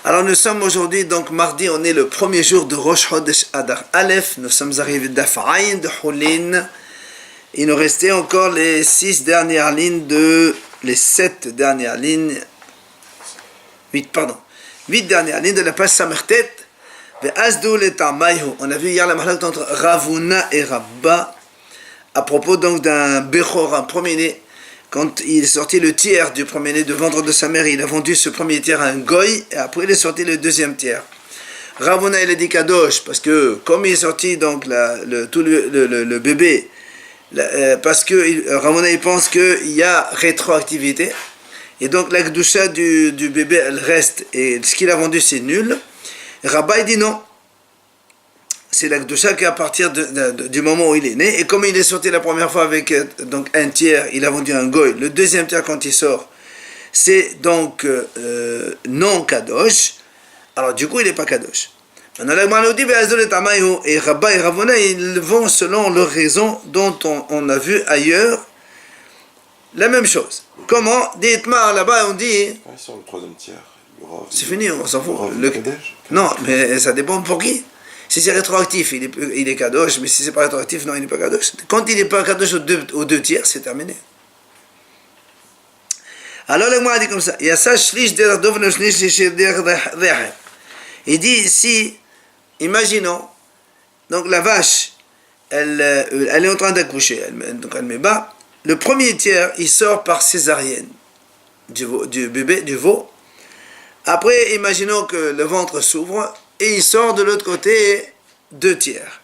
Alors nous sommes aujourd'hui, donc mardi, on est le premier jour de Rosh Chodesh Adar Aleph. Nous sommes arrivés d'Af'aïn, de Houlin. Il nous restait encore les 7 dernières lignes de la page Samertet. On a vu hier la mahlak entre Ravuna et Rabba à propos donc d'un Bechor, un premier-né. Quand il est sorti le tiers du premier-né de vendre de sa mère, il a vendu ce premier tiers à un goy, et après il est sorti le deuxième tiers. Ravuna il a dit Kadosh, parce que comme il est sorti donc le bébé, parce que Ravuna il pense qu'il y a rétroactivité, et donc la Kedusha du bébé elle reste, et ce qu'il a vendu c'est nul. Rabba il dit non. C'est la Kedusha qu'à partir du moment où il est né, et comme il est sorti la première fois avec donc un tiers, il a vendu un goy, le deuxième tiers quand il sort, c'est donc non Kadosh, alors du coup il n'est pas Kadosh. Maintenant la Gemara nous dit, et Rabba et Ravuna, ils vont selon leur raison dont on a vu ailleurs la même chose. Comment? Dites-moi là-bas on dit... Sur le troisième tiers, c'est fini, on s'en fout. Non, mais ça dépend pour qui. Si c'est rétroactif, il est Kadosh, mais si c'est pas rétroactif, non, il n'est pas Kadosh. Quand il n'est pas Kadosh aux deux tiers, c'est terminé. Alors le Gemara dit comme ça, il dit ici, imaginons, donc la vache, elle est en train d'accoucher, donc elle met bas, le premier tiers, il sort par césarienne du bébé, du veau. Après, imaginons que le ventre s'ouvre, et il sort de l'autre côté 2 tiers.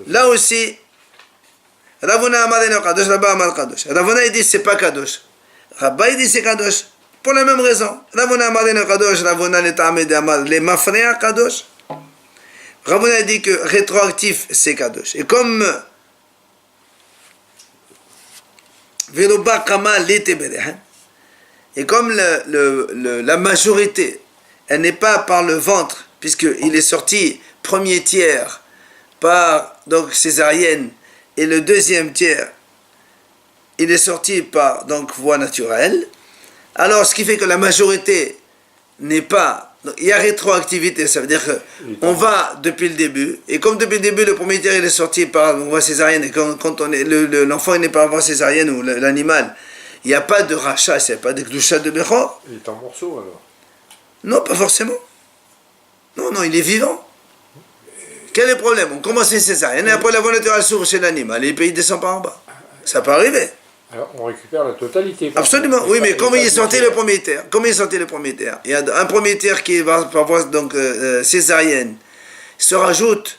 Là aussi, Ravuna Amadeno Kadosh, Rabba Amad Kadosh. Ravuna il dit c'est pas Kadosh. Rabba il dit c'est Kadosh. Pour la même raison. Ravuna Amadeno Kadosh, Ravuna Netameh Amad, les Mafrea Kadosh. Ravuna dit que rétroactif c'est Kadosh. Et comme Veloba Kama Letebere, et comme la majorité, elle n'est pas par le ventre, puisqu'il est sorti premier tiers par donc césarienne, et le deuxième tiers, il est sorti par donc voie naturelle. Alors, ce qui fait que la majorité n'est pas... Donc, il y a rétroactivité, ça veut dire qu'on va depuis le début, et comme depuis le début, le premier tiers, il est sorti par voie césarienne, et quand l'enfant il n'est pas par voie césarienne, ou l'animal, il n'y a pas de rachat, il n'y a pas de Kedusha de Bechor. Il est en morceaux alors? Non, pas forcément. Non, il est vivant. Quel est le problème? On commence une césarienne et après la voie naturelle s'ouvre chez l'animal et il descend par en bas. Ça peut arriver. Alors on récupère la totalité. Absolument, oui, mais comment il est sorti le premier tiers? Il y a un premier tiers qui va par voie donc césarienne, se rajoute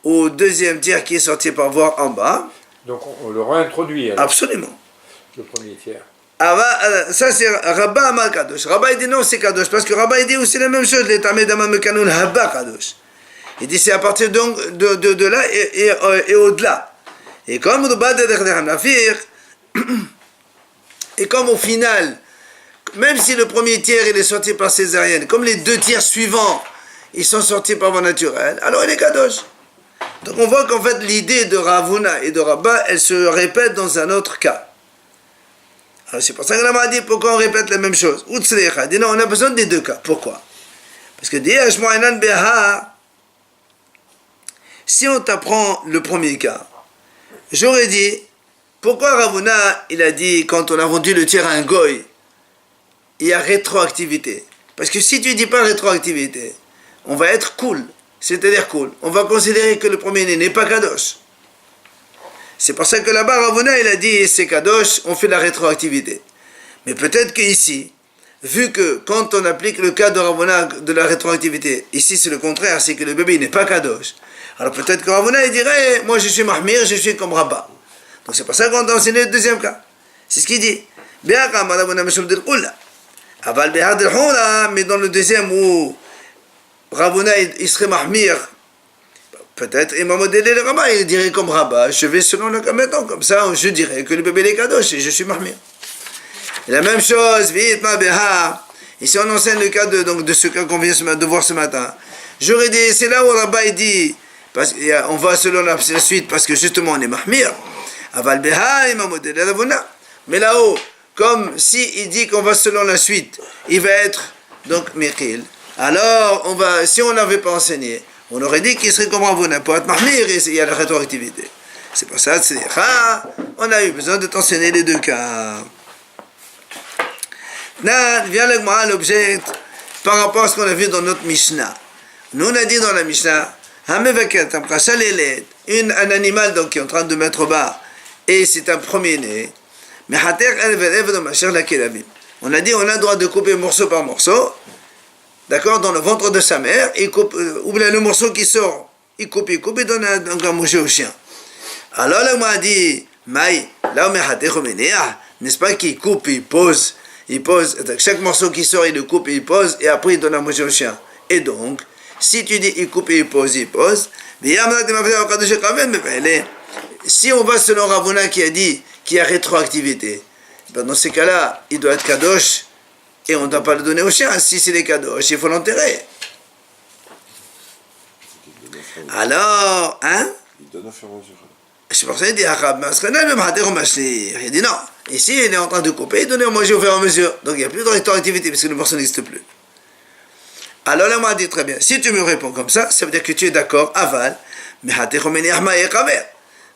au deuxième tiers qui est sorti par voie en bas. Donc on le réintroduit alors. Absolument. Le premier tiers. Ça c'est Rabba Amal Kadosh. Rabba il dit non c'est Kadosh, parce que Rabba il dit aussi la même chose, les Tameh Damam Mekanoun Habba Kadosh. Il dit c'est à partir donc de là et au-delà. Et comme et comme au final, même si le premier tiers il est sorti par césarienne, comme les 2 tiers suivants ils sont sortis par voie naturelle, alors il est Kadosh. Donc on voit qu'en fait l'idée de Ravuna et de Rabba elle se répète dans un autre cas. Alors c'est pour ça que la m'a dit pourquoi on répète la même chose. Dit non, on a besoin des 2 cas. Pourquoi? Parce que si on t'apprend le premier cas, j'aurais dit pourquoi Ravuna il a dit quand on a vendu le tiers à un goy, il y a rétroactivité. Parce que si tu dis pas rétroactivité, on va être cool. C'est-à-dire cool. On va considérer que le premier-né n'est pas Kadosh. C'est pour ça que là-bas, Ravuna, il a dit, c'est Kadosh, on fait la rétroactivité. Mais peut-être qu'ici, vu que quand on applique le cas de Ravuna de la rétroactivité, ici c'est le contraire, c'est que le bébé n'est pas Kadosh. Alors peut-être que Ravuna, il dirait, moi je suis Mahmir, je suis comme Rabba. Donc c'est pour ça qu'on a enseigné le deuxième cas. C'est ce qu'il dit. Mais dans le deuxième où Ravuna, il serait Mahmir, peut-être Imam Odele le Rabba, il dirait comme Rabba, je vais selon le cas maintenant, comme ça je dirais que le bébé est Kadosh et je suis Mahmir. Et la même chose, vite ma beha. Ici on enseigne le cas de ce cas qu'on vient de voir ce matin. J'aurais dit, c'est là où Rabba il dit, parce on va selon la suite parce que justement on est Mahmir. Aval beha Imam Odele Ravuna. Mais là-haut, comme si il dit qu'on va selon la suite, il va être donc Mechil. Alors, si on n'avait pas enseigné, on aurait dit qu'il serait comme Ravuna, pour être mahmir, il y a la rétroactivité. C'est pour ça, on a eu besoin de t'enseigner les deux cas. Là, vient l'objet par rapport à ce qu'on a vu dans notre Mishnah. Nous, on a dit dans la Mishnah, un animal donc, qui est en train de mettre bas, et c'est un premier-né, mais on a dit on a le droit de couper morceau par morceau, d'accord, dans le ventre de sa mère, il coupe, ou bien le morceau qui sort, il coupe, il donne à manger au chien. Alors là, on m'a dit, n'est-ce pas qu'il coupe, il pose, chaque morceau qui sort, il le coupe, il pose, et après il donne à manger au chien. Et donc, si tu dis il coupe, il pose, si on va selon Ravuna qui a dit qu'il y a rétroactivité, ben dans ces cas-là, il doit être kadosh, et on ne doit pas le donner au chien. Si c'est les kadosh, il faut l'enterrer. Alors, hein? Il donne au fur et à mesure. C'est pour ça qu'il dit, il dit non. Ici, il est en train de couper et donner au manger au fur et à mesure. Donc il n'y a plus de rétroactivité parce que le morceau n'existe plus. Alors là, on m'a dit très bien, si tu me réponds comme ça veut dire que tu es d'accord, aval, mais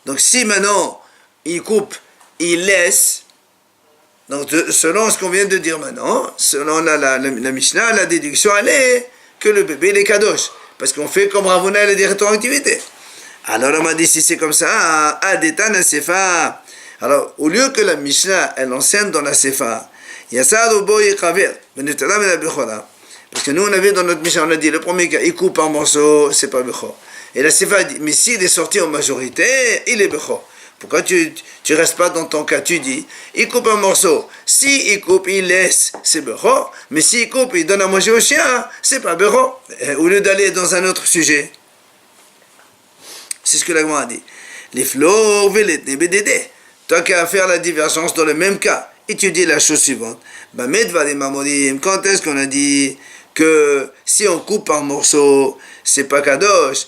donc si maintenant il coupe, il laisse, donc selon ce qu'on vient de dire maintenant, selon la Mishnah, la déduction elle est que le bébé il est kadosh, parce qu'on fait comme Ravuna il a des rétroactivités. Alors on m'a dit si c'est comme ça, Adetan Sefa. Alors au lieu que la Mishnah elle enseigne dans la Sefa, Yasad Boy Kaver, parce que nous on avait dans notre Mishnah, on a dit le premier cas, il coupe un morceau, c'est pas Bechor. Et la Sefa dit, mais s'il est sorti en majorité, il est Bechor. Pourquoi tu restes pas dans ton cas, tu dis, il coupe un morceau, si il coupe, il laisse, c'est Bechor, mais s'il coupe, il donne à manger au chien, c'est pas Bechor. Au lieu d'aller dans un autre sujet. C'est ce que l'Agma a dit. Les flots, toi qui as à faire la divergence dans le même cas, et tu dis la chose suivante. Quand est-ce qu'on a dit que si on coupe par morceau, c'est pas kadosh,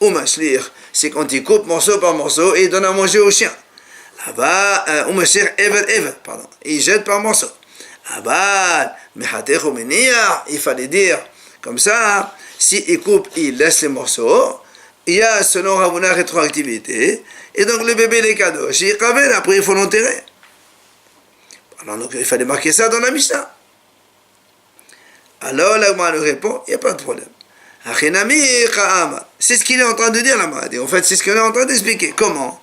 ou mashlir, c'est quand il coupe morceau par morceau et il donne à manger au chien. Ou mashlir pardon, il jette par morceau. Il fallait dire comme ça, si il coupe, il laisse les morceaux. Il y a selon Ravuna rétroactivité, et donc le bébé les kadosh, il kaved, après il faut l'enterrer. Alors donc il fallait marquer ça dans la Mishnah. Alors l'Agma lui répond, il n'y a pas de problème. C'est ce qu'il est en train de dire là, en fait c'est ce qu'il est en train d'expliquer. Comment?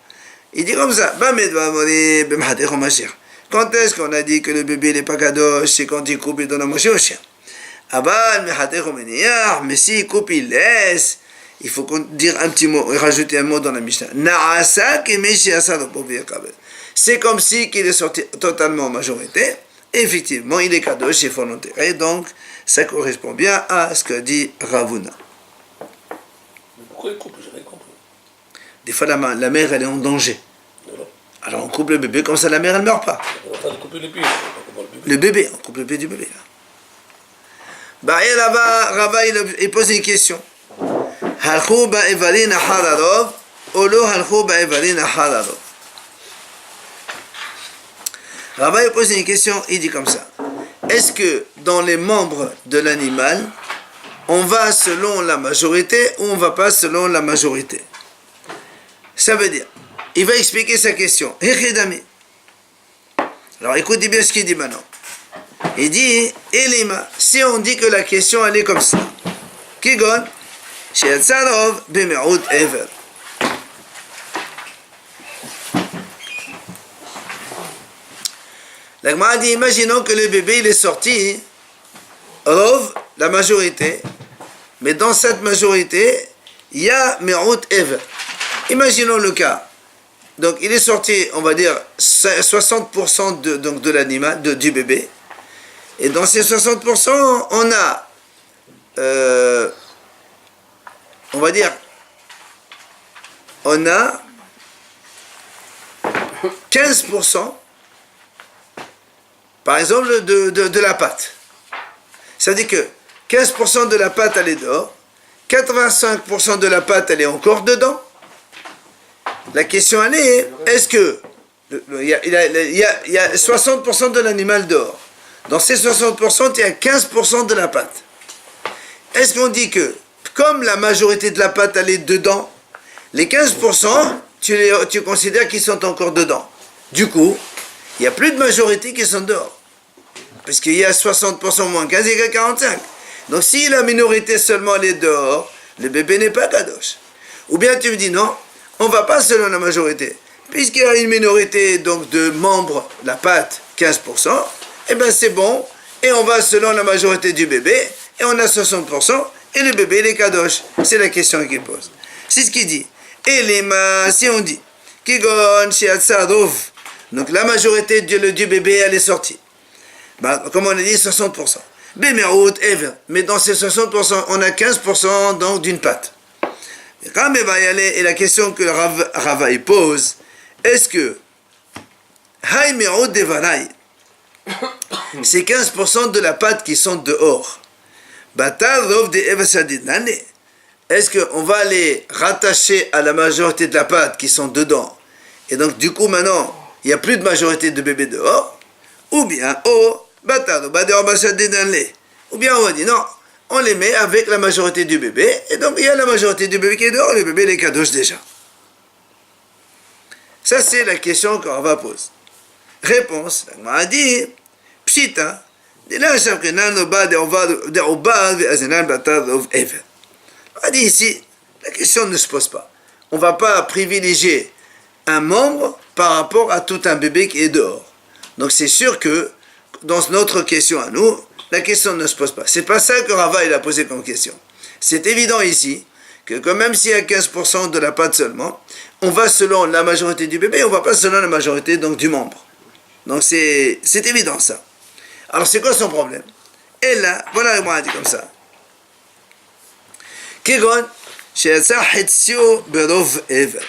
Il dit comme ça, quand est-ce qu'on a dit que le bébé n'est pas kadosh, c'est quand il coupe, il donne à manger au chien. Mais s'il coupe, il laisse. Il faut dire un petit mot, rajouter un mot dans la Mishnah. C'est comme si qu'il est sorti totalement en majorité. Et effectivement, il est kadosh, il faut l'enterrer. Donc, ça correspond bien à ce que dit Ravuna. Mais pourquoi il coupe? J'ai rien compris. Des fois, la mère, elle est en danger. Alors, on coupe le bébé, comme ça, la mère, elle ne meurt pas. On est en train de couper le bébé. Le bébé, on coupe le bébé du bébé. Bah, et là-bas, Rava, il pose une question. הלכו באיברים אחד הרוב, או לא הלכו באיברים אחד הרוב. Rava pose une question, il dit comme ça. Est-ce que dans les membres de l'animal, on va selon la majorité ou on ne va pas selon la majorité? Ça veut dire, il va expliquer sa question. Alors écoutez bien ce qu'il dit maintenant. Il dit, Elima, si on dit que la question elle est comme ça, Kigon, שיצרוב במיעוט עבר. L'Agma dit, imaginons que le bébé il est sorti, Rov, la majorité, mais dans cette majorité, il y a mi'out ever. Imaginons le cas. Donc il est sorti, on va dire, 60% de l'animal, du bébé, et dans ces 60%, on a on va dire, on a 15%, par exemple, de la pâte. Ça veut dire que 15% de la pâte, elle est dehors, 85% de la pâte, elle est encore dedans. La question, elle est, est-ce que il y a 60% de l'animal dehors. Dans ces 60%, il y a 15% de la pâte. est-ce qu'on dit que, comme la majorité de la pâte elle est dedans, les 15%, tu considères qu'ils sont encore dedans. Du coup, il n'y a plus de majorité qui sont dehors. Parce qu'il y a 60% moins 15 égale 45. Donc si la minorité seulement elle est dehors, le bébé n'est pas kadosh. Ou bien tu me dis non, on ne va pas selon la majorité. Puisqu'il y a une minorité donc de membres, la pâte, 15%, eh bien c'est bon, et on va selon la majorité du bébé, et on a 60%, et le bébé il est kadosh. C'est la question qu'il pose. C'est ce qu'il dit. Et les mains, si on dit, Kigon, Shiatzadov, donc la majorité du bébé elle est sortie. Bah, comme on a dit, 60%. Bemerout, Ever. Mais dans ces 60%, on a 15% donc d'une pâte. Et quand il va y aller, et la question que le Rava pose, est-ce que Haïmerout Devarai, c'est 15% de la pâte qui sont dehors. Batarov de Ever Sadidnane. Est-ce qu'on va les rattacher à la majorité de la pâte qui sont dedans? Et donc, du coup, maintenant, il n'y a plus de majorité de bébés dehors. Ou bien, ou bien on va dire, non, on les met avec la majorité du bébé. Et donc, il y a la majorité du bébé qui est dehors, le bébé les kadosh déjà. Ça, c'est la question qu'on va poser. Réponse, on a dit, pshita, on a dit ici, la question ne se pose pas. On ne va pas privilégier un membre par rapport à tout un bébé qui est dehors. Donc c'est sûr que dans notre question à nous, la question ne se pose pas. C'est pas ça que Rava il a posé comme question. C'est évident ici que même s'il y a 15% de la pâte seulement, on va selon la majorité du bébé, on ne va pas selon la majorité donc, du membre. Donc c'est évident ça. Alors c'est quoi son problème? Et là, voilà le a dit comme ça. כגון שיצא חציו ברוב עבר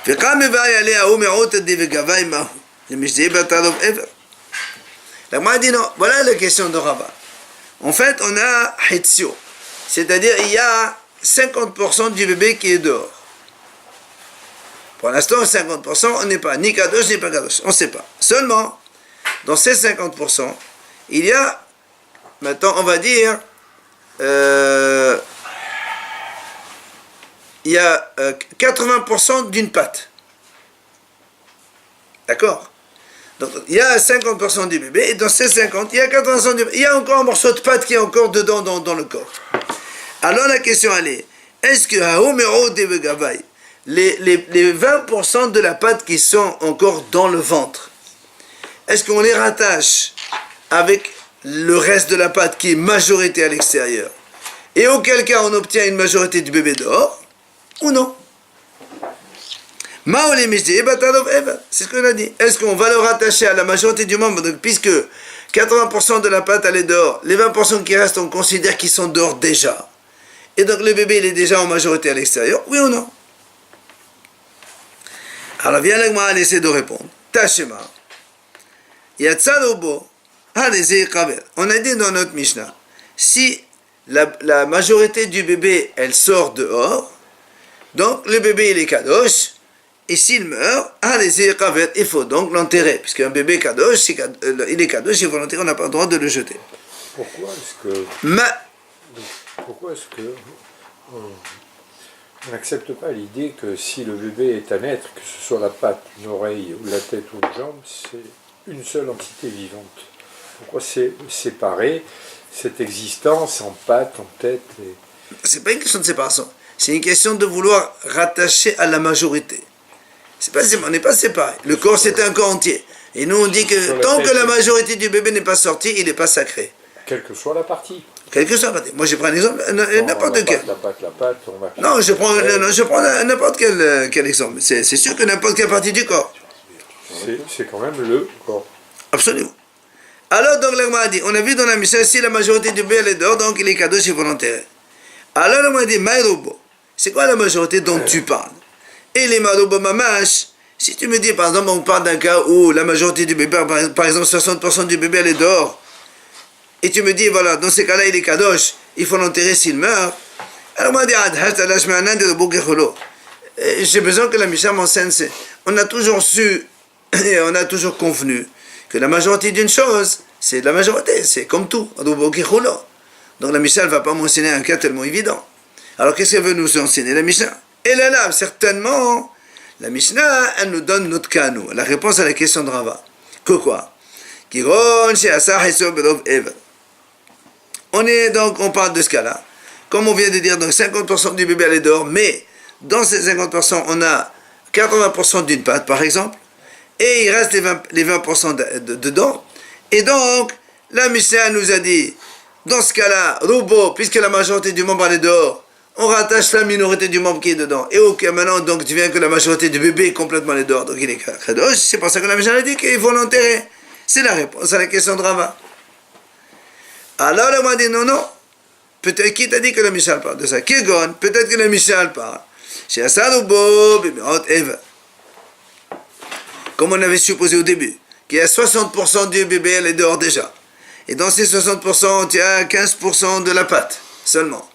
וקם מבאי עליה הוא מיעוט עדי וגבה עמהו למשדי בת הרוב עבר. La Gemara dit non, voilà la question de Rava. En fait, on a Hetsio, c'est-à-dire il y a 50% du bébé qui est dehors. Pour l'instant, 50%, on n'est pas ni Kadosh ni pas Kadosh, on ne sait pas. Seulement, dans ces 50%, il y a, maintenant on va dire, il y a 80% d'une pâte. D'accord? Donc, il y a 50% du bébé, et dans ces 50, il y a 80% du bébé. Il y a encore un morceau de pâte qui est encore dedans dans le corps. Alors la question elle est, est-ce que les 20% de la pâte qui sont encore dans le ventre, est-ce qu'on les rattache avec le reste de la pâte qui est majorité à l'extérieur? Et auquel cas on obtient une majorité du bébé dehors, ou non? C'est ce qu'on a dit. Est-ce qu'on va le rattacher à la majorité du membre? Donc, puisque 80% de la pâte elle est dehors, les 20% qui restent on considère qu'ils sont dehors déjà. Et donc le bébé il est déjà en majorité à l'extérieur, oui ou non? Alors viens là, on essaie de répondre. Tashema. On a dit dans notre Mishnah, si la majorité du bébé elle sort dehors, donc le bébé il est kadosh, et s'il meurt, il faut donc l'enterrer, puisqu'un bébé kadosh, il est kadosh, il faut l'enterrer, on n'a pas le droit de le jeter. Pourquoi est-ce que on n'accepte pas l'idée que si le bébé est un être, que ce soit la patte, une oreille, ou la tête ou une jambe, c'est une seule entité vivante? Pourquoi c'est séparer cette existence en patte, en tête C'est pas une question de séparation, c'est une question de vouloir rattacher à la majorité. On n'est pas séparés. Le corps c'est un corps entier. Et nous on dit que tant que la majorité du bébé n'est pas sortie, il n'est pas sacré. Quelle que soit la partie. Quelle que soit la partie. Moi je prends un exemple, n'importe quel. La pâte, on va... Non, je prends n'importe quel exemple. C'est sûr que n'importe quelle partie du corps. C'est quand même le corps. Absolument. Alors donc l'Agma a dit, on a vu dans la Mishnah, si la majorité du bébé est dehors, donc il est kadosh, il faut l'enterrer. Alors l'Agma a dit, Maïrobo, c'est quoi la majorité dont tu parles? Et les marobo mamash, si tu me dis par exemple, on parle d'un cas où la majorité du bébé, par exemple 60% du bébé elle est dehors, et tu me dis voilà, dans ces cas-là il est kadosh, il faut l'enterrer s'il meurt, alors moi j'ai besoin que la Mishnah m'enseigne, on a toujours su, et on a toujours convenu, que la majorité d'une chose, c'est la majorité, c'est comme tout, Donc la Mishnah ne va pas mentionner un cas tellement évident. Alors qu'est-ce qu'elle veut nous enseigner, la Mishnah? Et là, certainement, la Mishnah, elle nous donne notre cas, nous, la réponse à la question de Rava. Que quoi? On parle de ce cas-là. Comme on vient de dire, donc 50% du bébé allait dehors, mais dans ces 50%, on a 80% d'une pâte, par exemple, et il reste les 20% dedans. Et donc, la Mishnah nous a dit, dans ce cas-là, Rubo, puisque la majorité du membre allait dehors, on rattache la minorité du membre qui est dedans. Et ok, maintenant, donc, tu viens que la majorité du bébé est complètement allée dehors, donc il est kadosh. C'est pour ça que la Mishnah a dit qu'il faut l'enterrer. C'est la réponse à la question de Rava. Alors, elle m'a dit, non. Peut-être, qui t'a dit que la Mishnah parle de ça? Kegon, peut-être que la Mishnah parle. Chez Assad Rubo, Eva. Comme on avait supposé au début, qu'il y a 60% du bébé, elle est dehors déjà. Et dans ces 60%, tu as 15% de la pâte, seulement.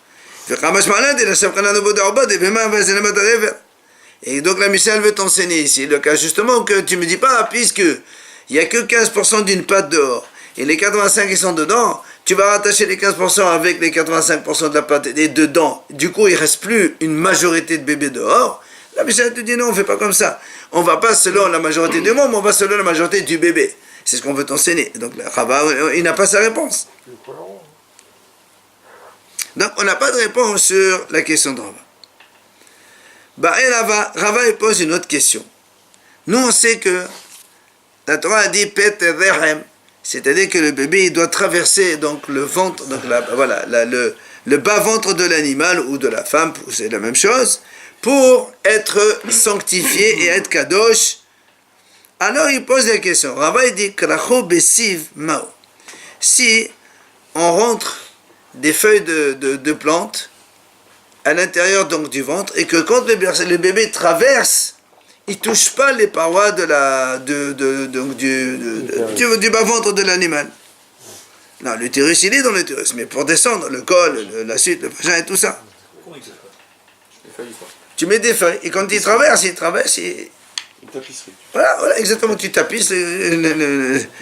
Et donc la Mishnah veut t'enseigner ici, le cas justement que tu ne me dis pas, puisque il n'y a que 15% d'une pâte dehors, et les 85 qui sont dedans, tu vas rattacher les 15% avec les 85% de la pâte et dedans. Du coup, il ne reste plus une majorité de bébés dehors. La Mishnah te dit non, on ne fait pas comme ça. On ne va pas selon la majorité du monde, on va selon la majorité du bébé. C'est ce qu'on veut t'enseigner. Donc, Rava, il n'a pas sa réponse. Donc, on n'a pas de réponse sur la question de Rava. Et Rava pose une autre question. Nous, on sait que la Torah a dit Pet Verhem, c'est-à-dire que le bébé il doit traverser donc, le ventre, donc le bas-ventre de l'animal ou de la femme, c'est la même chose, pour être sanctifié et être kadosh. Alors il pose la question. Rava il dit Kracho besiv mao. Si on rentre des feuilles de plantes à l'intérieur donc du ventre et que quand le bébé traverse, il ne touche pas les parois du bas-ventre de l'animal. Non, l'utérus il est dans l'utérus, mais pour descendre, le col, la suite, le vagin et tout ça. Tu mets des feuilles et quand il traverse, Une tapisserie. Voilà, exactement, tu tapisses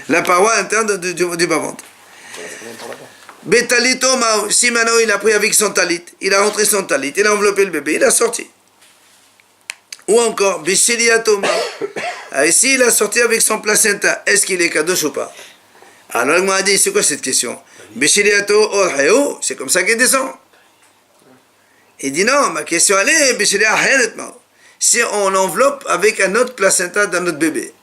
la paroi interne du bas-ventre. Betalito mao, si maintenant il a pris avec son talit, il a rentré son talit, il a enveloppé le bébé, il a sorti. Ou encore, Bishiliato mao, et s'il a sorti avec son placenta, est-ce qu'il est kadosh ou pas? Alors il m'a dit, c'est quoi cette question? Bishiliato orheo, c'est comme ça qu'il descend. Il dit non, ma question elle est, Bishiliato mao. Si on l'enveloppe avec un autre placenta dans notre bébé,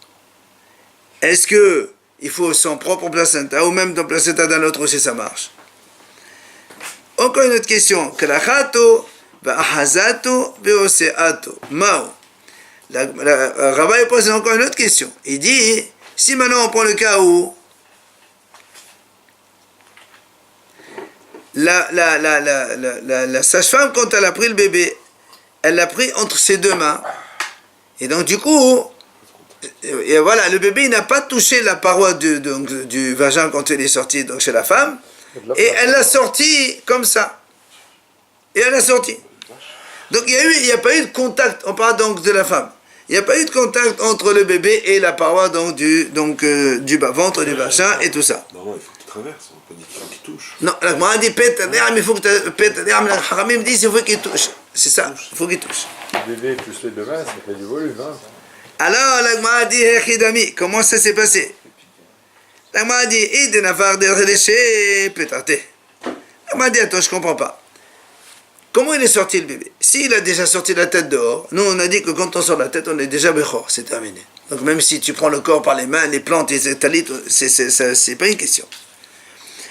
est-ce que il faut son propre placenta ou même dans le placenta d'un autre aussi ça marche? Encore une autre question. Kalachato va'ahazato ve'oseato mao. Rava pose encore une autre question. Il dit, si maintenant on prend le cas où la sage-femme, quand elle a pris le bébé, elle l'a pris entre ses deux mains. Et donc, du coup, et voilà, le bébé n'a pas touché la paroi du vagin quand il est sorti donc, chez la femme. Et elle l'a sorti comme ça. Et elle l'a sorti. Donc, il n'y a pas eu de contact. On parle donc de la femme. Il n'y a pas eu de contact entre le bébé et la paroi donc, du bas-ventre, du vagin et tout ça. Non, il faut qu'il traverse. On peut dire qu'il touche. Non, la Gemara dit mais il faut que le Haramim dit il faut qu'il touche. C'est ça, il faut qu'il touche. Le bébé plus les deux mains, ça fait du volume. Hein. Alors la Gemara dit Hechidami, comment ça s'est passé? La Gemara dit Idenafar de Redeshe Petate. La Gemara dit attends, je ne comprends pas. Comment il est sorti le bébé? S'il a déjà sorti la tête dehors, nous on a dit que quand on sort la tête, on est déjà Bechor, c'est terminé. Donc même si tu prends le corps par les mains, les plantes, les talit, c'est pas une question.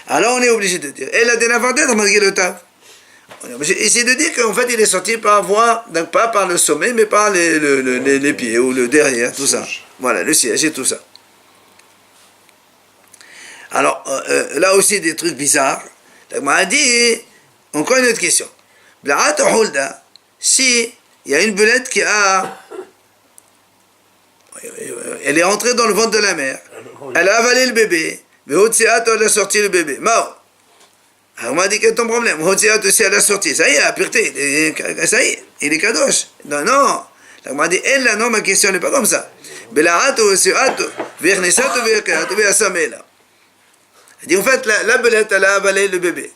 Alors on est obligé de dire, et la dénavardet a marqué le tav. On est obligé ici de dire qu'en fait il est sorti par voie, donc pas par le sommet, mais par les pieds ou le derrière, tout ça. Voilà, le siège et tout ça. Alors là aussi des trucs bizarres. Donc m'a dit, encore une autre question. Si il y a une belette qui elle est rentrée dans le ventre de la mère, elle a avalé le bébé, mais Hotseato elle a sorti le bébé. Mao. Alors on m'a dit quel est ton problème? Hotseato aussi elle a sorti. Ça y est, la pureté, ça y est, il est kadosh. Non, non. On m'a dit, elle là, non, ma question n'est pas comme ça. Belaato, Hotseato, Vernesato, Verkato, Veasamela. Elle dit en fait, la belette elle a avalé le bébé.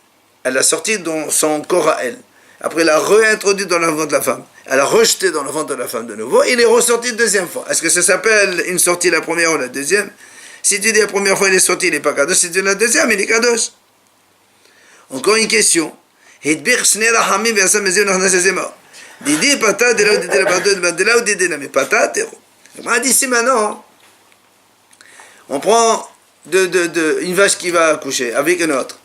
elle l'a sorti dans son corps à elle. Après, elle l'a réintroduit dans le ventre de la femme. Elle a rejeté dans le ventre de la femme de nouveau. Il est ressorti une deuxième fois. Est-ce que ça s'appelle une sortie la première ou la deuxième? Si tu dis la première fois il est sorti, il n'est pas kadosh. Si tu dis la deuxième, il est kadosh. Encore une question. Didi patat de là où didi la patate de là où didi la mais patat. On a dit ici maintenant. On prend une vache qui va accoucher avec une autre.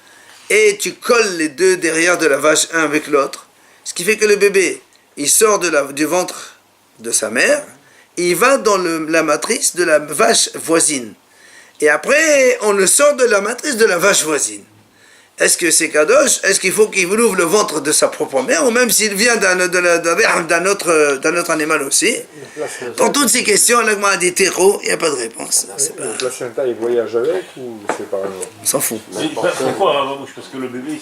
Et tu colles les deux derrière de la vache, un avec l'autre. Ce qui fait que le bébé, il sort du ventre de sa mère, et il va dans la matrice de la vache voisine. Et après, on le sort de la matrice de la vache voisine. Est-ce que c'est kadosh? Est-ce qu'il faut qu'il ouvre le ventre de sa propre mère, ou même s'il vient d'un autre animal aussi? Pour toutes ces questions, l'agma a dit terreau, il n'y a pas de réponse. Le placenta, il voyage avec ou c'est par exemple? On s'en fout. Pourquoi? Parce que le bébé,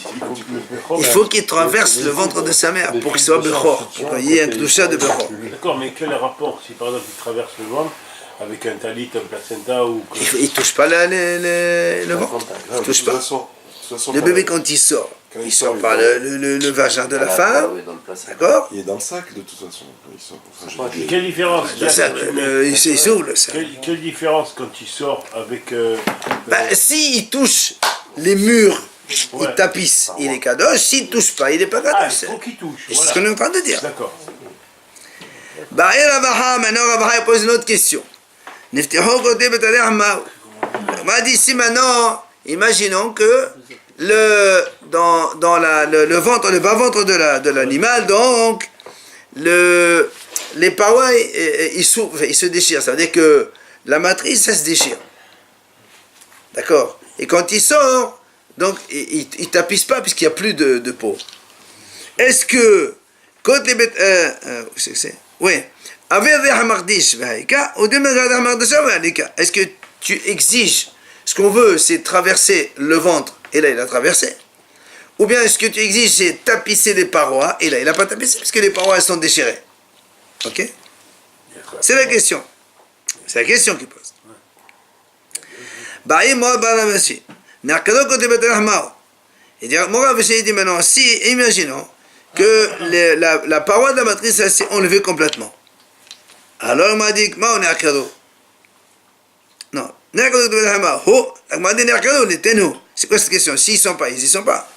Il faut qu'il traverse le ventre de sa mère pour qu'il soit bechor, pour qu'il y ait un kdusha de bechor. D'accord, mais quel rapport si par exemple il traverse le ventre avec un talit, un placenta ou... Il ne touche pas le ventre. Il ne touche pas. Le bébé, quand il sort par le vagin de la femme, d'accord? Il est dans le sac de toute façon. Il sort. Enfin, Quelle différence Le sac, il s'ouvre le sac. Quelle différence quand il sort avec... S'il touche les murs, il tapisse, il est kadosh. S'il ne touche pas, il n'est pas Ah, kadosh. il faut qu'il touche. C'est ce qu'on est en train de dire. D'accord. Maintenant, Ravaha pose une autre question. On m'a dit ici maintenant, imaginons que dans le ventre, le bas-ventre de l'animal, donc, les parois, ils se déchirent. Ça veut dire que la matrice, ça se déchire. D'accord? Et quand il sort, donc, il ne tapisse pas puisqu'il n'y a plus de peau. Est-ce que, quand les bêtes... oui. Est-ce que tu exiges, ce qu'on veut, c'est traverser le ventre, et là, il a traversé? Ou bien est-ce que tu exiges, c'est tapisser les parois, et là, il n'a pas tapissé, puisque les parois, elles sont déchirées. Ok? C'est la question. C'est la question qu'il pose. Il dit, il dit maintenant, si, imaginons que la paroi de la matrice, elle s'est enlevée complètement. Alors, il m'a dit, on est à cadeau. Non. C'est quoi cette question? S'ils ne sont pas, ils n'y sont pas.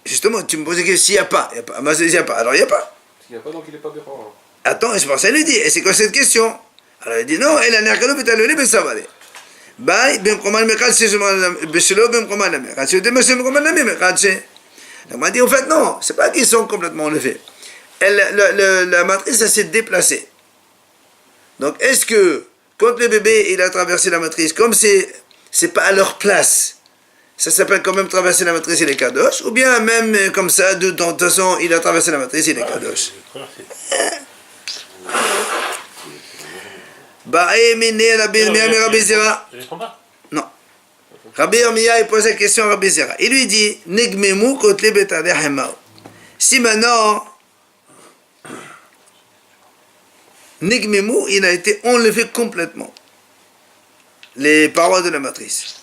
Justement, tu me poses la question, s'il n'y a pas. Il n'y a pas. Alors, il n'y a pas. S'il n'y a pas, donc il n'est pas béchor. Attends, je pense à lui dire, et c'est quoi cette question? Alors, il dit, non, elle a un cadeau, peut-être le ça va aller. Bye, ben, comment le mec, c'est Beshelo, ben, comment le mec. C'est le monsieur, comment le mec. Il m'a dit, en fait, non, c'est pas qu'ils sont complètement enlevés. La matrice, elle s'est déplacée. Donc, est-ce que, quand le bébé, il a traversé la matrice, comme c'est pas à leur place, ça s'appelle quand même traverser la matrice, il est kadosh, ou bien même comme ça, de toute façon, il a traversé la matrice, il est kadosh. Non. Rabbi Yirmiyah, il pose la question à Rabbi Zera. Il lui dit, Negmemu kotle betadeh hemao. Si maintenant, Negmemu, il a été enlevé complètement. Les parois de la matrice.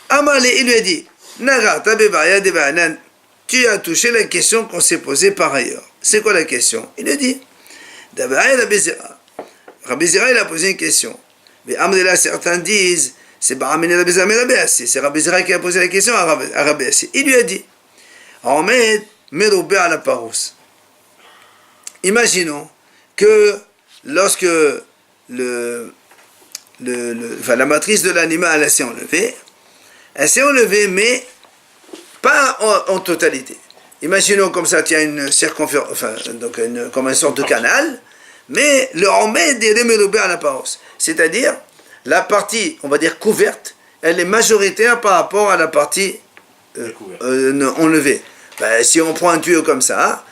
Amale, il lui a dit, Nara, tabebaya debanan, tu as touché la question qu'on s'est posée par ailleurs. C'est quoi la question? Il lui dit, Dabaya Rabbi Zera. Rabbi Zera, il a posé une question. Mais Amdela, certains disent, c'est Rabbi Zera qui a posé la question à Rabbi Assi. Il lui a dit, Ahmed, Meroube à la parous. Imaginons que lorsque la matrice de l'animal s'est enlevée, mais pas en totalité. Imaginons comme ça, il y a une circonférence, comme une sorte de canal, mais le Ahmed est Meroube à la parous. C'est-à-dire, la partie, on va dire, couverte, elle est majoritaire par rapport à la partie enlevée. Si on prend un tuyau comme ça,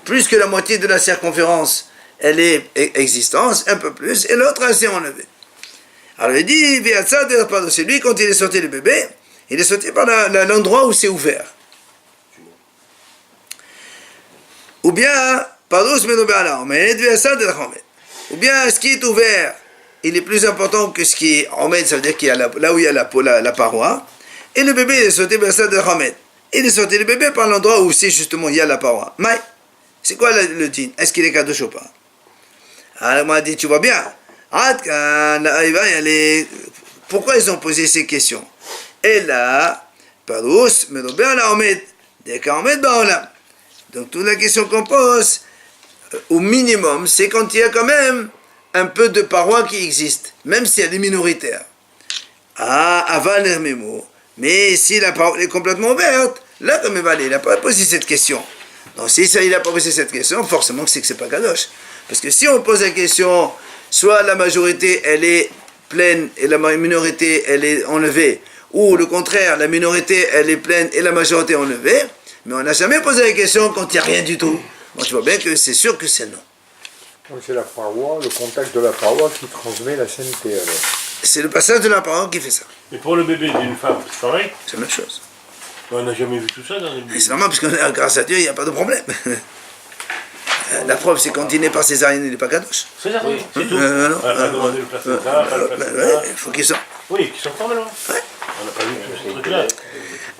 plus que la moitié de la circonférence, elle est existence, un peu plus, et l'autre, elle s'est enlevée. Alors il dit, c'est lui, quand il est sorti le bébé, il est sorti par l'endroit où c'est ouvert. Ou bien, ou bien, ce qui est ouvert, il est plus important que ce qui est Ahmed, ça veut dire qu'il y a là où il y a la paroi. Et le bébé il est sorti par ça de Hamed. Il est sorti le bébé par l'endroit où c'est justement il y a la paroi. Mais c'est quoi le din? Est-ce qu'il est kadosh ou pas? Alors moi dit tu vois bien. Pourquoi ils ont posé ces questions? Et là, Parous, Medober la Hamed. Dès qu'Hamed Baolam. Donc toute la question qu'on pose, au minimum, c'est quand il y a quand même un peu de paroi qui existe, même si elle est minoritaire. Aval Hermemo. Mais si la parole est complètement ouverte, là, comme il n'a pas posé cette question. Donc, si ça, il n'a pas posé cette question, forcément, c'est que c'est pas Kadosh. Parce que si on pose la question, soit la majorité, elle est pleine et la minorité, elle est enlevée, ou le contraire, la minorité, elle est pleine et la majorité enlevée, mais on n'a jamais posé la question quand il n'y a rien du tout. Donc, tu vois bien que c'est sûr que c'est non. Donc, c'est la paroi, le contact de la paroi qui transmet la sainteté, alors. C'est le passage de la parole qui fait ça. Et pour le bébé d'une femme, c'est pareil? C'est la même chose. On n'a jamais vu tout ça dans les bébés. C'est normal, parce que grâce à Dieu, il n'y a pas de problème. La preuve, c'est quand il n'est pas césarienne, il n'est pas kadosh. C'est ça, oui, c'est tout. Non. On a demandé le placenta, pas le placenta. Il faut qu'il sorte. Oui, qui sont formellement. Ouais. On n'a pas vu tous ces trucs-là.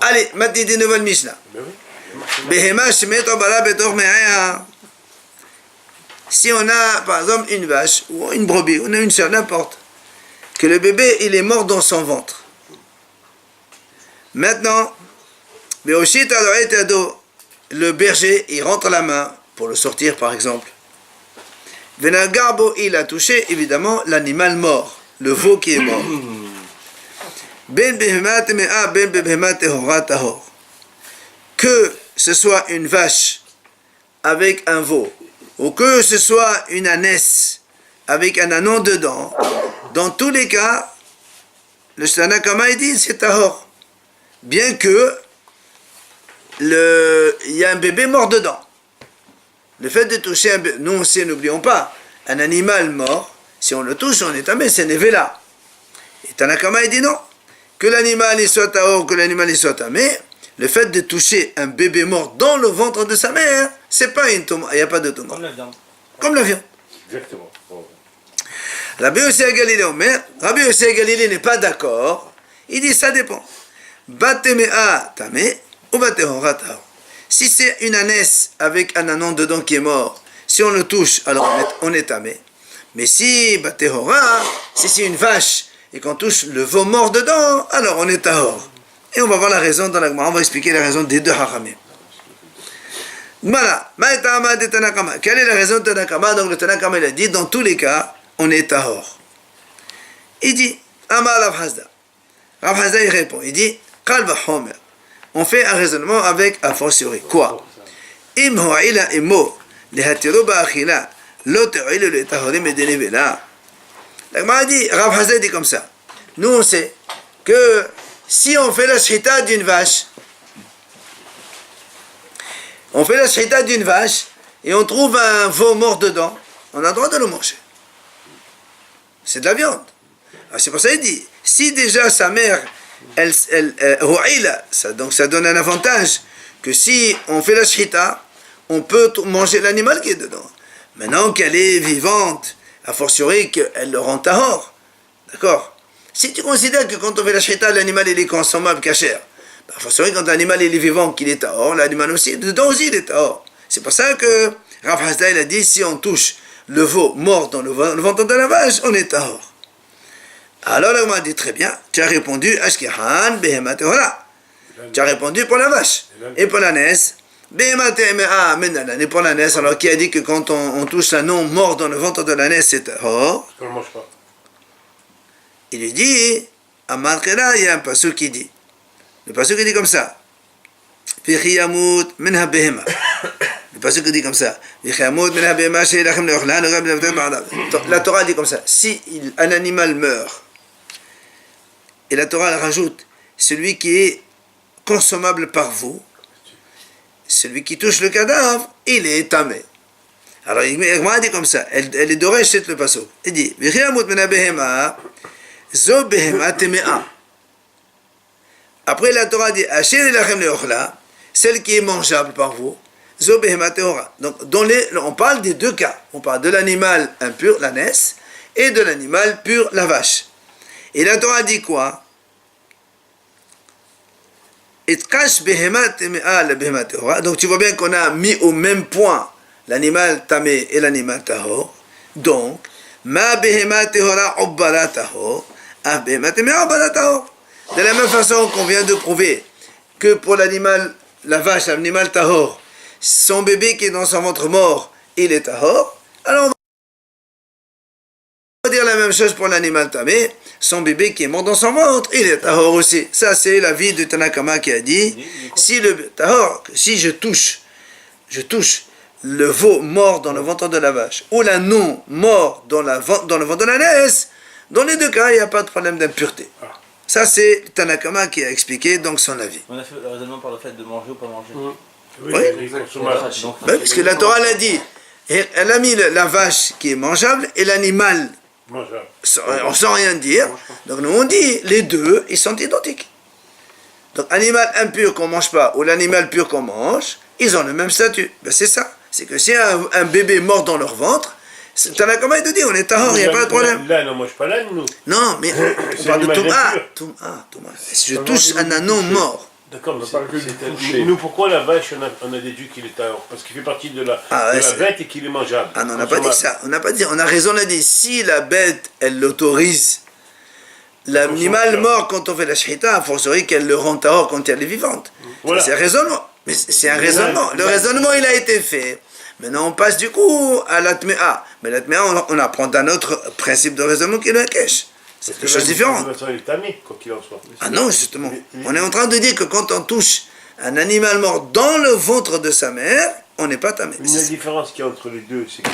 Allez, maintenant, des nouvelles Mishnah. Ben oui. Behema shemet obala betor me'aya. Si on a, par exemple, une vache ou une brebis, on a une seule, n'importe, que le bébé, il est mort dans son ventre. Maintenant, le berger, il rentre la main pour le sortir, par exemple. Venagarbo, il a touché, évidemment, l'animal mort, le veau qui est mort. Ben behemat me'a ben behemat tehora tahor. Que ce soit une vache avec un veau, ou que ce soit une ânesse avec un anon dedans, dans tous les cas, le Tanakama dit c'est tahor. Bien que il y a un bébé mort dedans. Le fait de toucher un bébé, nous aussi n'oublions pas, un animal mort, si on le touche, on est tamé, c'est nevela. Et Tanakama dit non, que l'animal il soit tahor, que l'animal il soit tamé, le fait de toucher un bébé mort dans le ventre de sa mère, c'est pas une tombe, il n'y a pas de tombe. Comme la viande. Exactement. Bon. Rabbi Yossi Galilée Omer, Rabbi Yossi Galilée n'est pas d'accord. Il dit ça dépend. Batemea tamé ou batehora tahor. Si c'est une ânesse avec un anon dedans qui est mort, si on le touche, alors on est tamé. Mais si batehora, si c'est une vache et qu'on touche le veau mort dedans, alors on est tahor. Et on va voir la raison dans la Gemara, on va expliquer la raison des deux haramim. Voilà, quelle est la raison de Tanakama? Donc le Tanakama il a dit, dans tous les cas, on est tahor. Il dit, Amar Rav Hasda. Rav Hasda il répond, il dit, Kal v'chomer. On fait un raisonnement avec a fortiori. Quoi? Im ho'ila imo lehatiru ba'achila lo te'ilu le tahorim et denevela. La Gemara dit, Rav Hasda dit comme ça. Nous on sait que si on fait la shrita d'une vache, et on trouve un veau mort dedans, on a le droit de le manger. C'est de la viande. Alors c'est pour ça qu'il dit, si déjà sa mère, donc ça donne un avantage, que si on fait la shrita, on peut manger l'animal qui est dedans. Maintenant qu'elle est vivante, a fortiori qu'elle le rend tahor. D'accord? Si tu considères que quand on fait la shrita, l'animal il est consommable, kasher, a fortiori quand l'animal il est vivant, qu'il est tahor, l'animal aussi, dedans aussi il est tahor. C'est pour ça que Rav Hasda il a dit, si on touche le veau mort dans le ventre de la vache, on est tahor. Alors là, on m'a dit très bien, tu as répondu Ashkehan, Behemat Tehora. Tu as répondu pour la vache. Et pour l'ânesse, Behemat Tehora, et pour l'ânesse, alors qui a dit que quand on touche un nom mort dans le ventre de l'ânesse, c'est tahor. On ne le mange pas. Il lui dit, à Markela, il y a un passage qui dit, le passage qui dit comme ça, Vichiyamut minha behema. Le passage qui dit comme ça, Vichiyamut minha behema, la Torah dit comme ça, si un animal meurt, et la Torah rajoute, celui qui est consommable par vous, celui qui touche le cadavre, il est tamé. Alors il dit comme ça, elle est dorée chez le passage. Il dit, Vichiyamut minha behema, Zo behema temea. Après la Torah dit Asher lachem leochla, celle qui est mangeable par vous, Zo behema tehora. Donc on parle des deux cas. On parle de l'animal impur, l'ânesse, et de l'animal pur, la vache. Et la Torah dit quoi? itqash behemat teme'a la behemat tahora. Donc tu vois bien qu'on a mis au même point l'animal tamé et l'animal tahor. Donc, ma behemat tehora ubbala tahor, ah behemat teme'a ubbala tahor. De la même façon qu'on vient de prouver que pour l'animal, la vache, l'animal tahor, son bébé qui est dans son ventre mort, il est tahor, alors on va dire la même chose pour l'animal tamé, son bébé qui est mort dans son ventre, il est tahor aussi. Ça c'est l'avis de Tanakama qui a dit, si le tahor, si je touche le veau mort dans le ventre de la vache, ou l'ânon mort dans le ventre de la laisse, dans les deux cas, il n'y a pas de problème d'impureté. Ça, c'est Tanakama qui a expliqué donc son avis. On a fait le raisonnement par le fait de manger ou pas manger. Oui, Oui. les consommateurs. Oui, parce que la Torah l'a dit. Elle a mis la vache qui est mangeable et l'animal Mangeable. sans rien dire. Donc nous on dit, les deux, ils sont identiques. Donc animal impur qu'on ne mange pas ou l'animal pur qu'on mange, ils ont le même statut. Ben, c'est ça. C'est que si un bébé mort dans leur ventre, Tanakama il te dit, on est tahor, il n'y a pas de problème. Là, on ne mange pas l'âne, nous. Non, mais on C'est parle de l'animal Touma. impur. Touma. Si je touche un ânon mort, D'accord, mais parle que du toucher. nous, pourquoi la vache, on a déduit qu'il est tahor? Parce qu'il fait partie de la bête et qu'il est mangeable. ah non, on n'a pas dit ça. On n'a pas dit. On a raison, on a dit. Si la bête, elle l'autorise, l'animal mort, quand on fait la shhita, a fortiori qu'elle le rend tahor quand elle est vivante. Voilà. C'est un raisonnement. Mais c'est un raisonnement. Le raisonnement, il a été fait. Maintenant, on passe du coup à l'atmea. Mais l'atmea, on apprend un autre principe de raisonnement qui est le cache. C'est deux choses différentes. Il est tamé, quoi qu'il en soit. Ah non, justement. On est en train de dire que quand on touche un animal mort dans le ventre de sa mère, on n'est pas tamé. La différence qu'il y a entre les deux, c'est que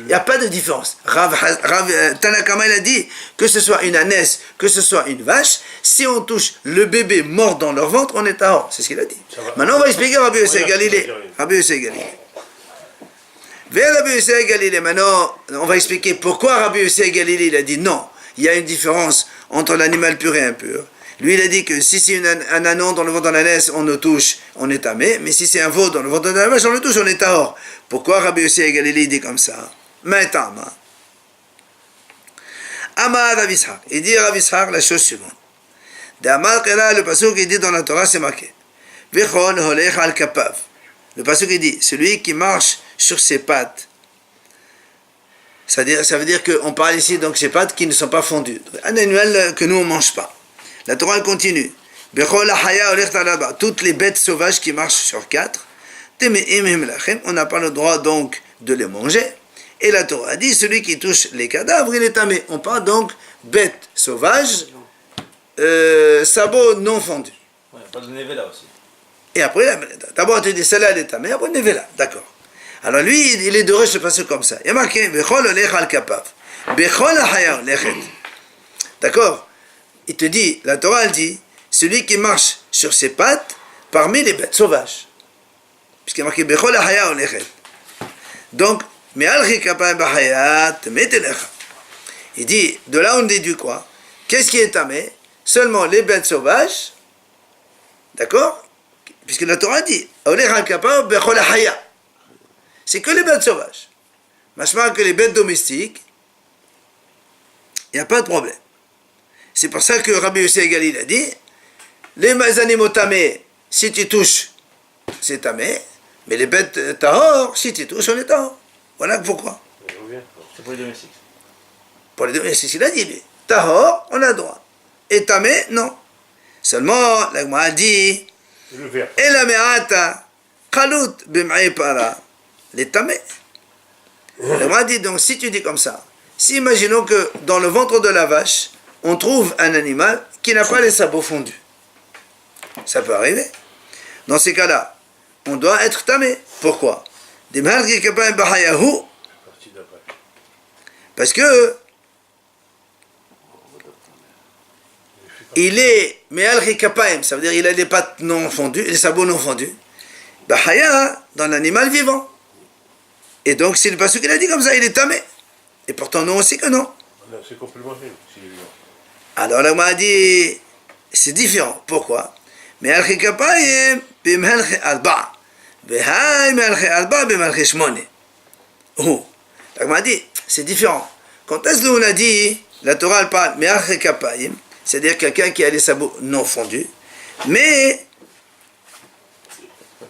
Il n'y a pas de différence. Tanakama il a dit que ce soit une ânesse, que ce soit une vache, si on touche le bébé mort dans leur ventre, on est tahor. C'est ce qu'il a dit. Maintenant, on va expliquer Rabbi Yossé Galilée. Rabbi Yossé Galilée. Vers Rabbi Yossé Galilée, maintenant, on va expliquer pourquoi Rabbi Yossé Galilée il a dit non. Il y a une différence entre l'animal pur et impur. Lui, il a dit que si c'est un ânon dans le ventre de la laisse, on le touche, on est tamé. Mais si c'est un veau dans le ventre de la vache, on le touche, on est tahor. Pourquoi Rabbi Yossé Galilée dit comme ça? Maintenant, Amar Rav Ishaq. Il dit à Rav Ishaq la chose suivante. D'Amar Kela, le pasuk qui dit dans la Torah, c'est marqué. Vechon holech al kapav. Le pasuk qui dit, celui qui marche sur ses pattes. Ça veut dire qu'on parle ici donc ces pattes qui ne sont pas fondues. Un animal que nous on ne mange pas. La Torah continue. Toutes les bêtes sauvages qui marchent sur quatre, on n'a pas le droit donc de les manger. Et la Torah dit, celui qui touche les cadavres, il est tamé. On parle donc bêtes sauvages, sabots non fondus. Ouais, pas de nevela aussi. Et après, d'abord tu dis celle-là elle est tamée, après nevela, d'accord. Alors lui, il est de se passer comme ça. Il y a marqué, d'accord? Il te dit, la Torah elle dit, celui qui marche sur ses pattes parmi les bêtes sauvages. Puisqu'il y a marqué, donc, il dit, de là on déduit quoi? Qu'est-ce qui est tamé? Seulement les bêtes sauvages, d'accord? Puisque la Torah dit, c'est que les bêtes sauvages. Machma que les bêtes domestiques, il n'y a pas de problème. C'est pour ça que Rabbi Yossé Galil a dit, les animaux tamés, si tu touches, c'est tamé, mais les bêtes tahor, si tu touches, on est tahor. Voilà pourquoi. C'est pour les domestiques. Pour les domestiques, c'est ce qu'il a dit, lui. Tahor, on a droit. Et tamé, non. Seulement, la Gemara dit, et la me'ata, kalut b'm'ay para. Les tamés. On m'a dit donc, si tu dis comme ça, si imaginons que dans le ventre de la vache, on trouve un animal qui n'a pas les sabots fondus. Ça peut arriver. Dans ces cas-là, on doit être tamé. Pourquoi? Parce que il est me'al rikapaim, ça veut dire il a les pattes non fondues, les sabots non fondus. Bahaya, dans l'animal vivant. Et donc, c'est le pasuk qu'il a dit comme ça, il est tamé. Et pourtant, nous, on sait que non. C'est complètement fait. Alors, là, on m'a dit, c'est différent. Pourquoi? Mais al-khikapayim, bimhalchi alba. Behai, malchi alba, bimhalchi shmone. Oh. Là, on m'a dit, c'est différent. Quand est-ce qu'on a dit, la Torah, elle parle, mais al-khikapayim, c'est-à-dire quelqu'un qui a les sabots non fondus, mais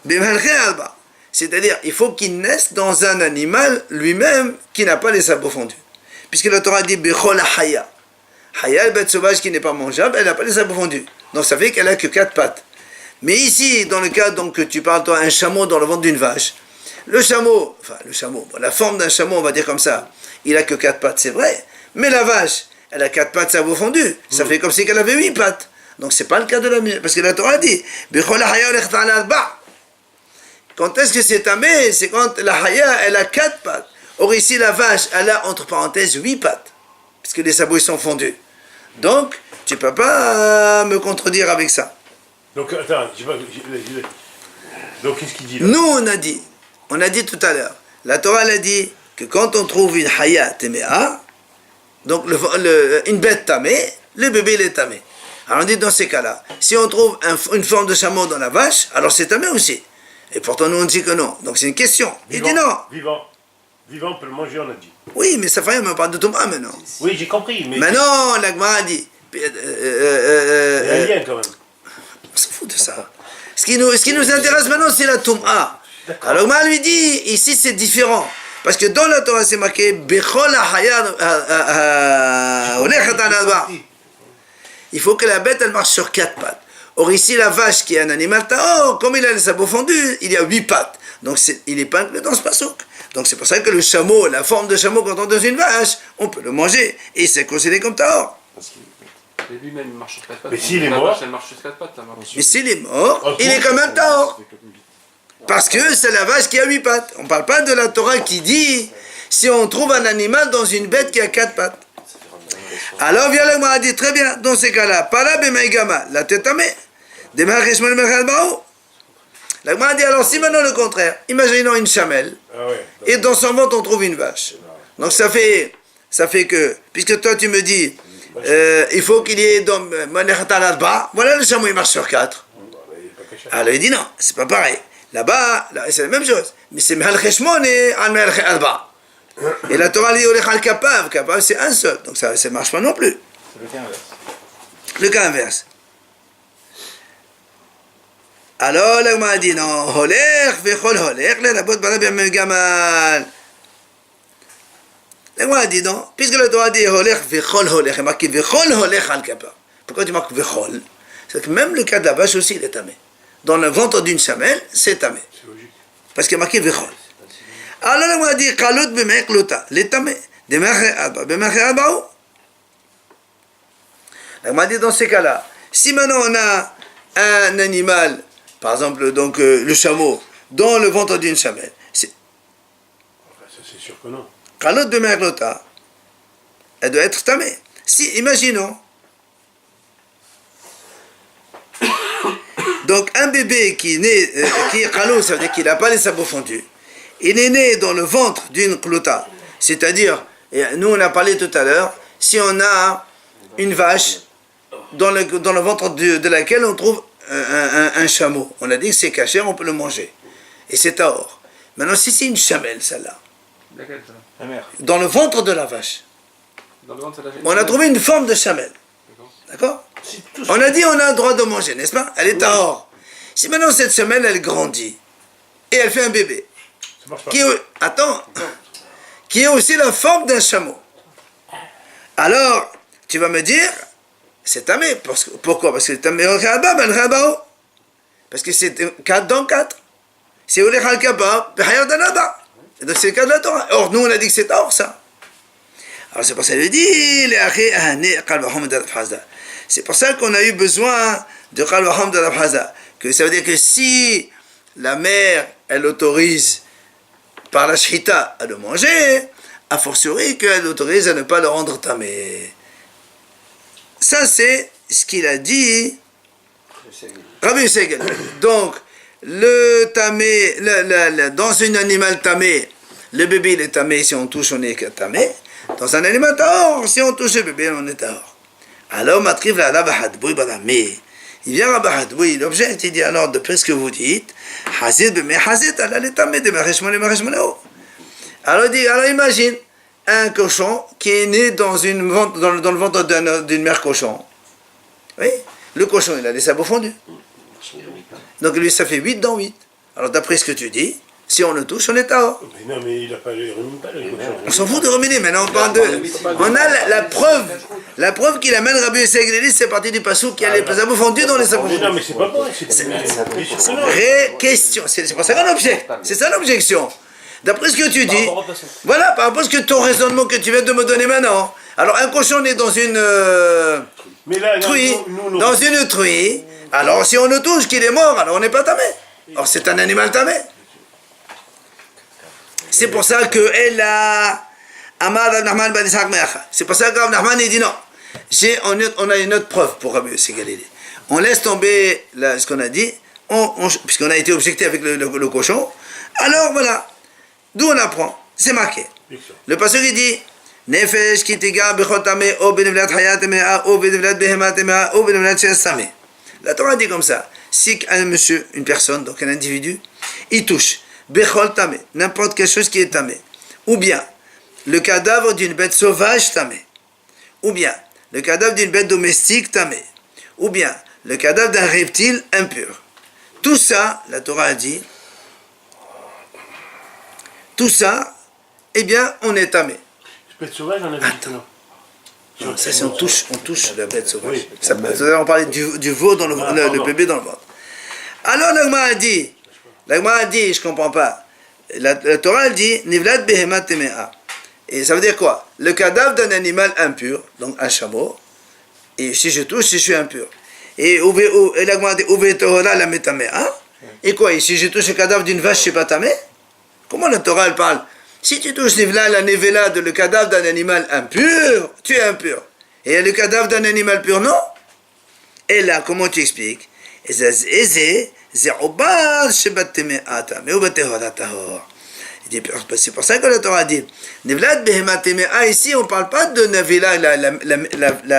Bimalche alba. C'est-à-dire, il faut qu'il naisse dans un animal lui-même qui n'a pas les sabots fondus. Puisque la Torah dit Bechol haya. Haya, la bête sauvage qui n'est pas mangeable, elle n'a pas les sabots fondus. Donc ça fait qu'elle n'a que 4 pattes. Mais ici, dans le cas donc, que tu parles, toi, un chameau dans le ventre d'une vache, le chameau, la forme d'un chameau, on va dire comme ça, il a que 4 pattes, c'est vrai. Mais la vache, elle a 4 pattes, sabots fondus. Ça fait comme si elle avait 8 pattes. Donc c'est pas le cas de la mienne. Parce que la Torah dit Bechol haya olech ta'ala alba. Quand est-ce que c'est tamé? C'est quand la haya, elle a 4 pattes. Or ici, la vache, elle a, entre parenthèses, 8 pattes. Puisque les sabots, ils sont fondus. Donc, tu ne peux pas me contredire avec ça. Donc, attends, donc qu'est-ce qu'il dit là? Nous, on a dit tout à l'heure, la Torah, elle a dit que quand on trouve une haya téméa, donc une bête tamée, le bébé, il est tamé. Alors on dit dans ces cas-là, si on trouve une forme de chameau dans la vache, alors c'est tamé aussi. Et pourtant, nous, on dit que non. Donc, c'est une question. Il dit non. Vivant, on peut le manger, on a dit. Oui, mais ça fait, on me parle de Thomas maintenant. Oui, j'ai compris, mais... Maintenant, la Gemara a dit... il y a un lien, quand même. On s'en fout de ça. Ce qui nous intéresse maintenant, c'est la Touma. Alors, Gemara lui dit, ici, c'est différent. Parce que dans la Torah, c'est marqué... Bechol haya olechet alba. Il faut que la bête, elle marche sur 4 pattes. Or ici, la vache, qui est un animal tahor, comme il a les sabots fondus, il y a 8 pattes. Donc il n'est pas inclus dans ce passouk. Donc c'est pour ça que le chameau, la forme de chameau, quand on donne une vache, on peut le manger. Et c'est considéré comme tahor. Mais lui-même, il marche sur 4 pattes. Mais s'il est La mort... vache, elle marche sur 4 pattes, là-bas. Mais s'il est mort, il est quand même tahor. Parce que c'est la vache qui a 8 pattes. On ne parle pas de la Torah qui dit, si on trouve un animal dans une bête qui a 4 pattes. Alors vient le Gemara dit, très bien, dans ces cas-là, para b'meigama, la tête amée. La Gemara dit alors si maintenant le contraire, imaginons une chamelle, et dans son ventre on trouve une vache. Donc ça fait que, puisque toi tu me dis, il faut qu'il y ait dans voilà le chameau il marche sur 4. Alors il dit non, c'est pas pareil. Là-bas, c'est la même chose. Mais c'est Mehal Cheshmon et Al Mehal Alba. Et la Torah dit Olech Al Kapav, Kapav c'est un seul, donc ça ne marche pas non plus. C'est le cas inverse. Le cas inverse. Alors, la Gemara dit non, holech vechol holech, le rabot bara b'megamal. La Gemara dit non, puisque la Torah dit holech vechol holech, il marque vechol holech al kappa. Pourquoi tu marques vechol? C'est que même le cas de la vache aussi, il est tamé. Dans le ventre d'une chamelle, c'est tamé. Parce qu'il y a marqué vechol. Alors, la Gemara dit kalut b'meik lota, les tamé. B'meik alba. La Gemara dit dans ces cas-là, si maintenant on a un animal, par exemple, donc le chameau, dans le ventre d'une chamelle. Ça, c'est sûr que non. Kalot de merlota, elle doit être tamée. Si, imaginons. Donc, un bébé qui est né, qui est kalot, ça veut dire qu'il n'a pas les sabots fondus. Il est né dans le ventre d'une klota. C'est-à-dire, nous on a parlé tout à l'heure, si on a une vache dans le ventre de laquelle on trouve un chameau. On a dit que c'est caché, on peut le manger. Et c'est tahor. Maintenant, si c'est une chamelle, celle-là, Laquelle, ça? La mère. dans le ventre de la vache, Dans le ventre, ça l'a fait. on a trouvé une forme de chamelle. D'accord? On a dit on a le droit de manger, n'est-ce pas? Elle est tahor. Si maintenant cette chamelle, elle grandit, et elle fait un bébé, Ça marche pas. qui est aussi la forme d'un chameau. Alors, tu vas me dire, c'est tamé. Pourquoi? Parce que c'est tamé au Khabab, ben Khabao. Parce que c'est 4 dans 4. C'est au Lechal Kabab, Behayar Danaba. Donc c'est le cas de la Torah. Or, nous, on a dit que c'est or, ça. Alors, c'est pour ça qu'il dit, c'est pour ça qu'on a eu besoin de Khalvaham de la Bhaza. Que ça veut dire que si la mère, elle autorise par la Shrita à le manger, a fortiori qu'elle autorise à ne pas le rendre tamé. Ça, c'est ce qu'il a dit Rabbi Segel. Donc, le tamé, dans un animal tamé, le bébé il est tamé, si on touche, on est tamé. Dans un animal tahor, si on touche le bébé, on est tahor. Alors, Matriv la Rabbi Hadboui Badamé. Il vient Rabbi Hadboui, l'objet, il dit alors, d'après ce que vous dites, Hazid b'me Hazid, elle est tamé de Mareshmone Mareshmoneo. Alors, il dit, alors imagine un cochon qui est né dans le ventre d'une mère cochon. Oui, le cochon, il a les sabots fondus. Donc lui, ça fait 8 dans 8. Alors d'après ce que tu dis, si on le touche, on est Tahor. Mais non, mais il n'a pas le remine pas le cochon. On s'en fout de ruminer, maintenant on parle de... On a la preuve qu'il amène Rabbi Yossi Aglili, c'est parti du passou qui a les pesabou fondus dans les sabots. Mais non, mais c'est pas bon, c'est pas Question, c'est pas ça qu'on objecte, c'est ça l'objection. D'après ce que tu dis, rapport au passou. voilà, par rapport à ce que ton raisonnement que tu viens de me donner maintenant. Alors un cochon est dans une Mais là, truie, nous, dans une truie, alors si on le touche qu'il est mort, alors on n'est pas tamé. Alors c'est un animal tamé. C'est pour ça que elle a Amar Rav Nachman ben Ishaq Me'acha. C'est pour ça que Rav Nachman il dit non. On a une autre preuve pour Rabbi Yossi Galilée. On laisse tomber ce qu'on a dit, puisqu'on a été objecté avec le cochon. Alors voilà, d'où on apprend, c'est marqué. Le passage il dit Nefesh ki tiga bechot tameh ou benevlat hayat tameh ou benevlat behemat tameh ou benevlat she'as tameh. La Torah dit comme ça. Si un monsieur, une personne, donc un individu, il touche bechol tameh, n'importe quelque chose qui est tameh, ou bien le cadavre d'une bête sauvage tameh, ou bien le cadavre d'une bête domestique tameh, ou bien le cadavre d'un reptile impur. Tout ça, la Torah a dit, tout ça, eh bien, on est tamé. Bête sauvage, on a vu. Non, ça c'est on touche la bête sauvage. Oui. Ça, on parlait du veau dans le bébé dans le ventre. Alors l'Agma a dit, je comprends pas. La Torah elle dit, Nivlat behemat temea. Et ça veut dire quoi? Le cadavre d'un animal impur, donc un chameau, et si je touche, je suis impur. Et l'Agma a dit, Uvetorah la metamea. Et quoi? Et si je touche le cadavre d'une vache, je suis pas tamé? Comment la Torah elle parle? Si tu touches la nevela de le cadavre d'un animal impur, tu es impur. Et le cadavre d'un animal pur, non? Et là, comment tu expliques? C'est pour ça que la Torah dit ici on ne parle pas de nevela,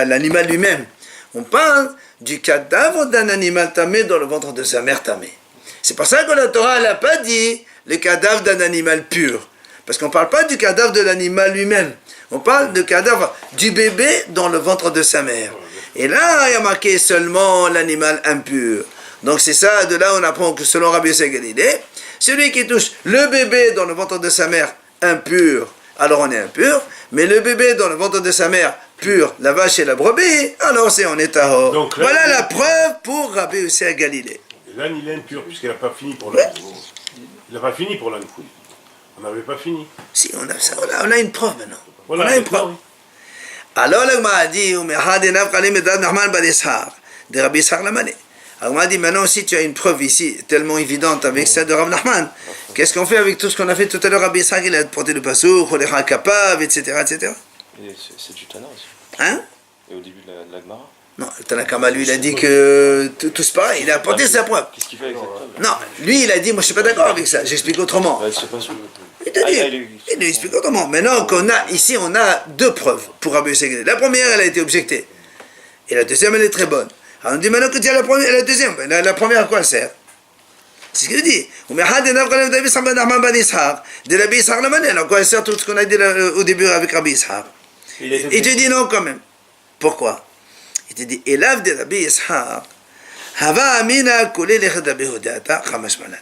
l'animal lui-même. On parle du cadavre d'un animal tamé dans le ventre de sa mère tamée. C'est pour ça que la Torah n'a pas dit le cadavre d'un animal pur. Parce qu'on ne parle pas du cadavre de l'animal lui-même. On parle du cadavre du bébé dans le ventre de sa mère. Et là, il y a marqué seulement l'animal impur. Donc c'est ça, de là on apprend que selon Rabbi Yossi Galilée, celui qui touche le bébé dans le ventre de sa mère impur, alors on est impur. Mais le bébé dans le ventre de sa mère pur, la vache et la brebis, alors c'est on est tahor. Donc là, voilà la preuve pour Rabbi Yossi Galilée. L'âne il est impur puisqu'il n'a pas fini pour l'âne. Il n'a pas fini pour l'âne. On n'avait pas fini. Si, on a une preuve maintenant. Voilà, on a une preuve. Alors, l'Agma a dit, de Rabbi Ishaq Lamane. Alors, on a dit, maintenant, si tu as une preuve ici, tellement évidente avec celle de Rav Nachman, qu'est-ce qu'on fait avec tout ce qu'on a fait tout à l'heure? Rabbi Ishaq, il a porté le pasouk, Cholecha Kapav, etc., etc. C'est du Tana aussi. Hein? Et au début de la Gemara. Non, le Tanakama, lui, il a dit que tout c'est pareil, il a apporté sa preuve. Qu'est-ce qu'il fait avec cette preuve? Non, lui, il a dit, moi, je suis pas d'accord avec ça, j'explique autrement. Ouais, c'est pas sûr. Il te dit, il explique autrement. Maintenant qu'on a, ici, on a deux preuves pour Rabbi Yossi Galilée. La première, elle a été objectée. Et la deuxième, elle est très bonne. Alors on dit maintenant que tu as la première et la deuxième. La première, à quoi elle sert? C'est ce qu'il dit. Alors, quoi elle sert tout ce qu'on a dit au début avec Rabbi Ishaq? Il te dit non quand même. Pourquoi? Il te dit, Elav de Rabbi Ishaq, Hava Amina Kule Lechet Rabbi Hudata Chamash Malan.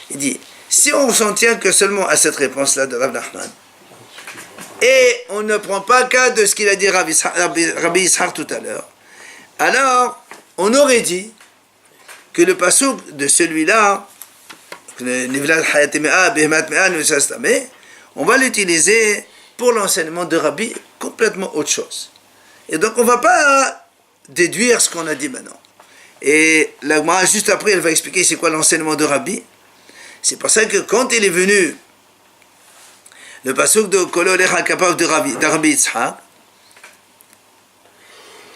Il dit, si on s'en tient que seulement à cette réponse-là de Rav Nachman, et on ne prend pas cas de ce qu'il a dit Rabbi Ishaq tout à l'heure, alors on aurait dit que le pasouk de celui-là, on va l'utiliser pour l'enseignement de Rabbi, complètement autre chose. Et donc on ne va pas déduire ce qu'on a dit maintenant. Et la Gemara, juste après, elle va expliquer c'est quoi l'enseignement de Rabbi. C'est pour ça que quand il est venu le pasuk de Kolo Lecha Kapav de Rabbi Yitzhak,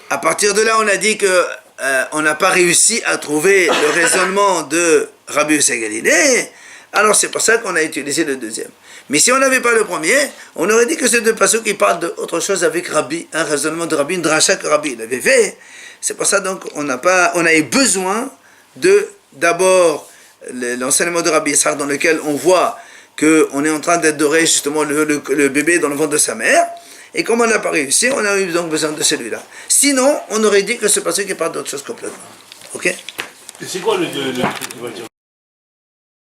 à partir de là on a dit que on n'a pas réussi à trouver le raisonnement de Rabbi Yossi Galilée, alors c'est pour ça qu'on a utilisé le deuxième. Mais si on n'avait pas le premier, on aurait dit que c'est deux pasuk qui parlent d'autre chose avec Rabbi, un raisonnement de Rabbi, une dracha que Rabbi il avait fait. C'est pour ça donc on a eu besoin d'abord l'enseignement de Rabbi Ishaq dans lequel on voit qu'on est en train d'adorer justement le bébé dans le ventre de sa mère, et comme on n'a pas réussi, on a eu donc besoin de celui-là. Sinon, on aurait dit que ce passage qui parle d'autre chose complètement. Ok? Et c'est quoi le truc qui va dire